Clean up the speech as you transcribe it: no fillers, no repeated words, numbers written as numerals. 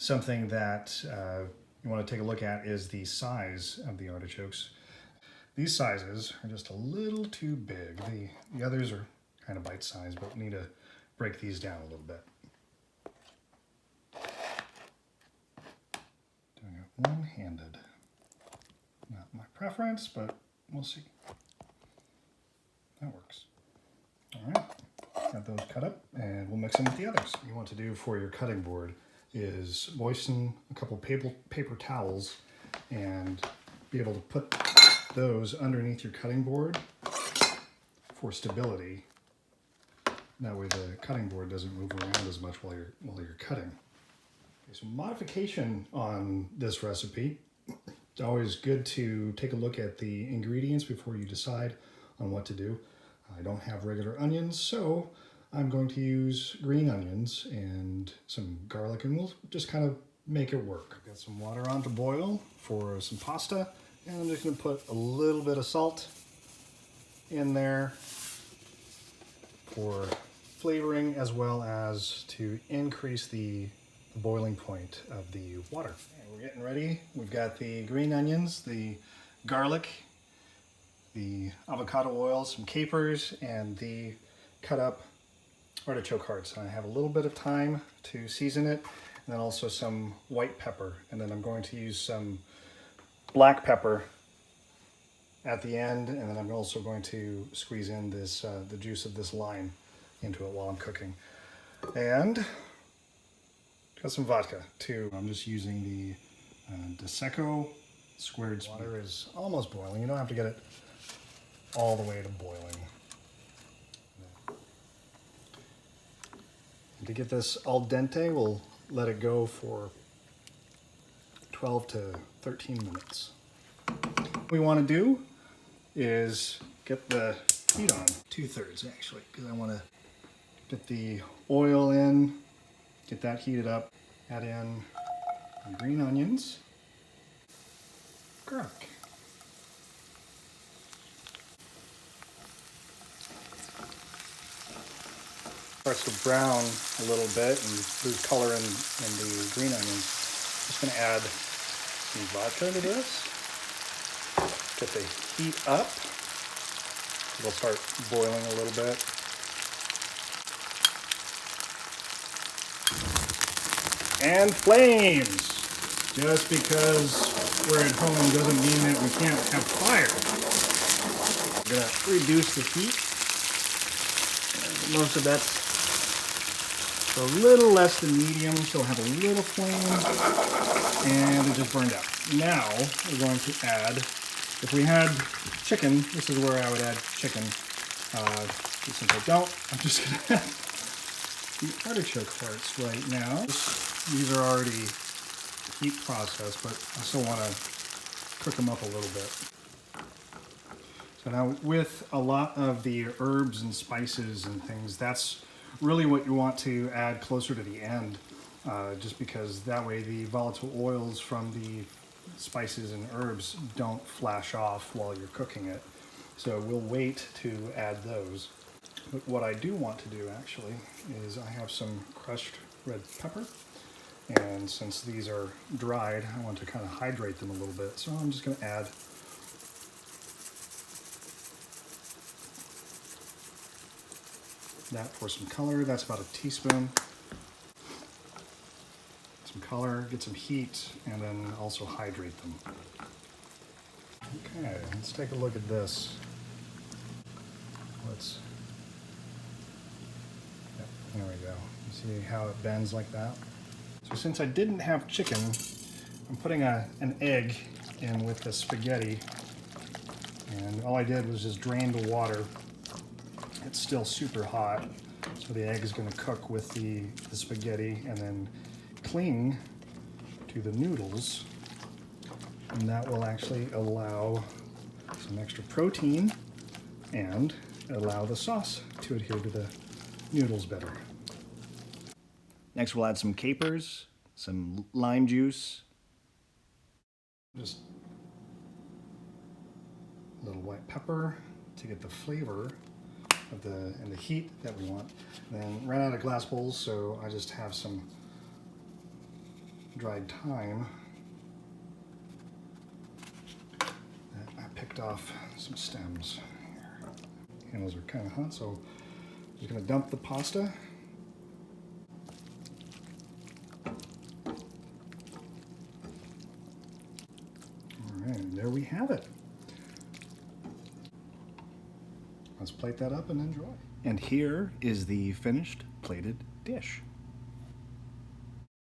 something that you want to take a look at is the size of the artichokes. These sizes are just a little too big. The others are kind of bite-sized, but we need to break these down a little bit. Doing it one-handed. Not my preference, but we'll see. That works. All right, got those cut up, and we'll mix them with the others. What you want to do for your cutting board is moisten a couple paper towels and be able to put those underneath your cutting board for stability. That way the cutting board doesn't move around as much while you're cutting. Okay, so modification on this recipe. It's always good to take a look at the ingredients before you decide on what to do. I don't have regular onions, so I'm going to use green onions and some garlic, and we'll just kind of make it work. I've got some water on to boil for some pasta, and I'm just going to put a little bit of salt in there for flavoring, as well as to increase the boiling point of the water. And we're getting ready. We've got the green onions, the garlic, the avocado oil, some capers, and the cut up artichoke hearts. I have a little bit of thyme to season it, and then also some white pepper. And then I'm going to use some black pepper at the end, and then I'm also going to squeeze in this the juice of this lime into it while I'm cooking. And got some vodka too. I'm just using the Prosecco squared. Water is almost boiling. You don't have to get it all the way to boiling. And to get this al dente, we'll let it go for 12 to 13 minutes. What we want to do is get the heat on, 2/3 actually, because I want to get the oil in, get that heated up, add in the green onions, garlic. Starts to brown a little bit and lose color in the green onions. Just going to add some vodka to this. Get the heat up. It'll start boiling a little bit. And flames! Just because we're at home doesn't mean that we can't have fire. We're going to reduce the heat. Most of that's a little less than medium, so we'll have a little flame, and it just burned out. Now we're going to add, if we had chicken, this is where I would add chicken. Since I don't, I'm just going to add the artichoke hearts right now. These are already heat processed, but I still want to cook them up a little bit. So now with a lot of the herbs and spices and things, that's really what you want to add closer to the end, just because that way the volatile oils from the spices and herbs don't flash off while you're cooking it. So we'll wait to add those. But what I do want to do actually is I have some crushed red pepper, and since these are dried, I want to kind of hydrate them a little bit. So I'm just going to add that for some color. That's about a teaspoon. Some color, get some heat, and then also hydrate them. Okay, let's take a look at this. There we go. You see how it bends like that? So since I didn't have chicken, I'm putting an egg in with the spaghetti, and all I did was just drain the water. It's still super hot, so the egg is going to cook with the spaghetti and then cling to the noodles, and that will actually allow some extra protein and allow the sauce to adhere to the noodles better. Next we'll add some capers, some lime juice, just a little white pepper to get the flavor of and the heat that we want. And then ran out of glass bowls, so I just have some dried thyme. I picked off some stems here. Handles are kind of hot, so I'm just going to dump the pasta. Alright, and there we have it. Let's plate that up and enjoy. And here is the finished plated dish.